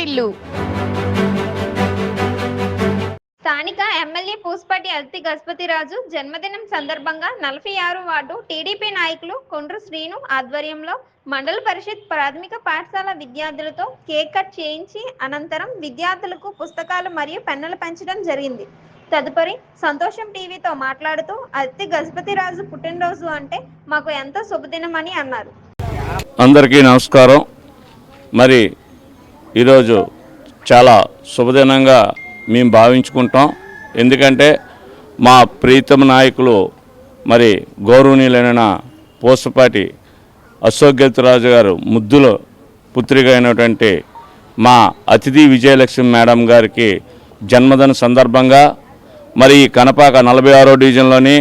వావిల్లు. స్థానిక ఎమ్మెల్యే పూసపాటి అతిథి గజపతిరాజు జన్మదినం సందర్భంగా 46 వార్డు టీడీపీ నాయకులు కొండ్రు శ్రీను ఆధ్వర్యంలో మండల పరిషత్ ప్రాథమిక పాఠశాల విద్యార్థులతో కేక్ కట్ చేయించి అనంతరం విద్యార్థులకు పుస్తకాలు మరియు పెన్నులు పంచడం జరిగింది. తదుపరి సంతోషం టీవీతో మాట్లాడుతూ అతిథి గజపతిరాజు పుట్టినరోజు అంటే మాకు ఎంతో శుభదినం అని అన్నారు. అందరికీ నమస్కారం. మరి ఈరోజు చాలా శుభదినంగా మేము భావించుకుంటాం. ఎందుకంటే మా ప్రీతమ నాయకులు మరి గౌరవనీయులైన పూసపాటి అశోక్ గజపతిరాజు గారు ముద్దుల పుత్రిక అయినటువంటి మా అతిథి విజయలక్ష్మి మేడం గారికి జన్మదిన సందర్భంగా మరి కనపాక 46వ డివిజన్లోని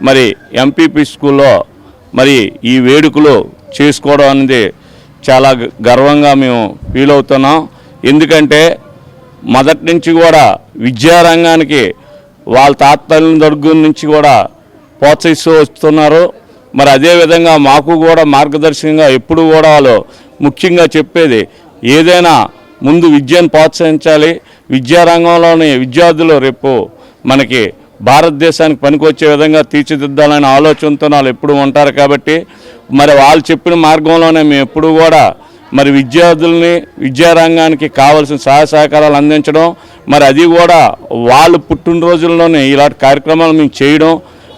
మరి ఎంపీపీ స్కూల్లో మరి ఈ వేడుకలు చేసుకోవడం అనేది చాలా గర్వంగా మేము ఫీల్ అవుతున్నాం. ఎందుకంటే మొదటి నుంచి కూడా విద్యారంగానికి వాళ్ళ తాతల దగ్గర నుంచి కూడా ప్రోత్సహిస్తూ వస్తున్నారు. మరి అదేవిధంగా మాకు కూడా మార్గదర్శకంగా ఎప్పుడు కూడా వాళ్ళు ముఖ్యంగా చెప్పేది ఏదైనా ముందు విద్యను ప్రోత్సహించాలి, విద్యారంగంలోని విద్యార్థులు రేపు మనకి భారతదేశానికి పనికొచ్చే విధంగా తీర్చిదిద్దాలనే ఆలోచనతో వాళ్ళు ఎప్పుడు ఉంటారు. కాబట్టి మరి వాళ్ళు చెప్పిన మార్గంలోనే మేము ఎప్పుడు కూడా మరి విద్యార్థుల్ని విద్యారంగానికి కావాల్సిన సహాయ సహకారాలు అందించడం, మరి అది కూడా వాళ్ళు పుట్టినరోజుల్లోనే ఇలాంటి కార్యక్రమాలు మేము చేయడం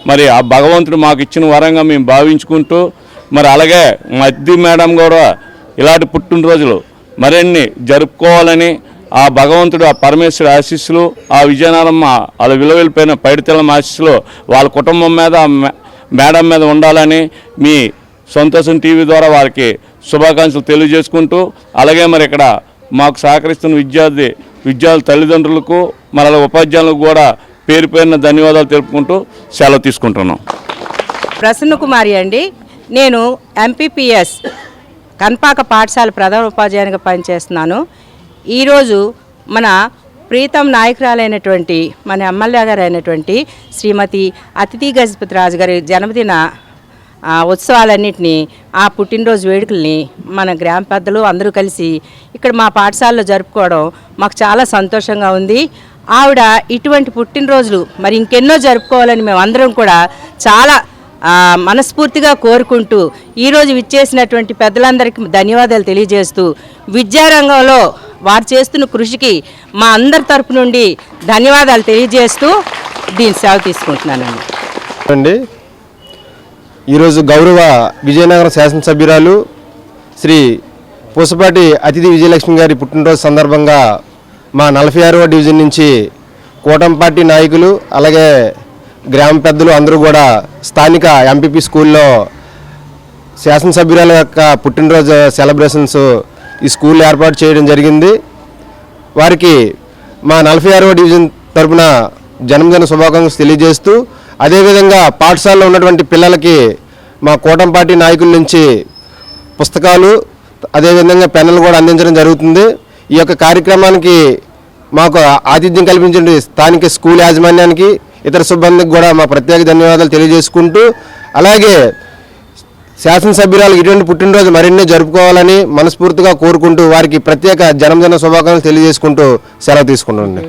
మరి ఆ భగవంతుడు మాకు ఇచ్చిన వరంగా మేము భావించుకుంటూ మరి అలాగే మా అద్ది మేడం కూడా ఇలాంటి పుట్టినరోజులు మరిన్ని జరుపుకోవాలని ఆ భగవంతుడు ఆ పరమేశ్వరుడు ఆశీస్సులు ఆ విజయనగరం వాళ్ళ విలువైపోయిన పైడితెల్లమ్మ ఆశీస్సులు వాళ్ళ కుటుంబం మీద మేడం మీద ఉండాలని మీ సంతోషం టీవీ ద్వారా వారికి శుభాకాంక్షలు తెలియజేసుకుంటూ అలాగే మరి ఇక్కడ మాకు సహకరిస్తున్న విద్యార్థుల తల్లిదండ్రులకు మరి ఉపాధ్యాయులకు కూడా పేరు పేరున ధన్యవాదాలు తెలుపుకుంటూ సెలవు తీసుకుంటున్నాం. ప్రసన్న కుమారి అండి. నేను ఎంపీపీఎస్ కన్పాక పాఠశాల ప్రధాన ఉపాధ్యాయునిగా పనిచేస్తున్నాను. ఈరోజు మన ప్రీతం నాయకురాలైనటువంటి మన ఎమ్మెల్యే గారు అయినటువంటి శ్రీమతి అతిథి గజపతిరాజు గారి జన్మదిన ఉత్సవాలన్నింటినీ ఆ పుట్టినరోజు వేడుకల్ని మన గ్రామ పెద్దలు అందరూ కలిసి ఇక్కడ మా పాఠశాలలో జరుపుకోవడం మాకు చాలా సంతోషంగా ఉంది. ఆవిడ ఇటువంటి పుట్టినరోజులు మరి ఇంకెన్నో జరుపుకోవాలని మేము అందరం కూడా చాలా మనస్ఫూర్తిగా కోరుకుంటూ ఈరోజు విచ్చేసినటువంటి పెద్దలందరికీ ధన్యవాదాలు తెలియజేస్తూ విద్యారంగంలో వారు చేస్తున్న కృషికి మా అందరి తరపు నుండి ధన్యవాదాలు తెలియజేస్తూ దీని సేవ తీసుకుంటున్నానండి. ఈరోజు గౌరవ విజయనగరం శాసనసభ్యురాలు శ్రీ పూసపాటి అతిథి విజయలక్ష్మి గారి పుట్టినరోజు సందర్భంగా మా 46వ డివిజన్ నుంచి కూటమి పార్టీ నాయకులు అలాగే గ్రామ పెద్దలు అందరూ కూడా స్థానిక ఎంపీపీ స్కూల్లో శాసనసభ్యురాల యొక్క పుట్టినరోజు సెలబ్రేషన్స్ ఈ స్కూల్లో ఏర్పాటు చేయడం జరిగింది. వారికి మా 46వ డివిజన్ తరఫున జన్మదిన శుభాకాంక్షలు తెలియజేస్తూ అదేవిధంగా పాఠశాలలో ఉన్నటువంటి పిల్లలకి మా కూటమి పార్టీ నాయకుల నుంచి పుస్తకాలు అదేవిధంగా పెన్నులు కూడా అందించడం జరుగుతుంది. ఈ యొక్క కార్యక్రమానికి మాకు ఆతిథ్యం కల్పించిన స్థానిక స్కూల్ యాజమాన్యానికి ఇతర సిబ్బందికి కూడా మా ప్రత్యేక ధన్యవాదాలు తెలియజేసుకుంటూ అలాగే శాసనసభ్యురాలు ఇటువంటి పుట్టినరోజు మరిన్ని జరుపుకోవాలని మనస్ఫూర్తిగా కోరుకుంటూ వారికి ప్రత్యేక జన్మదిన శుభాకాంక్షలు తెలియజేసుకుంటూ సెలవు తీసుకుంటామండి.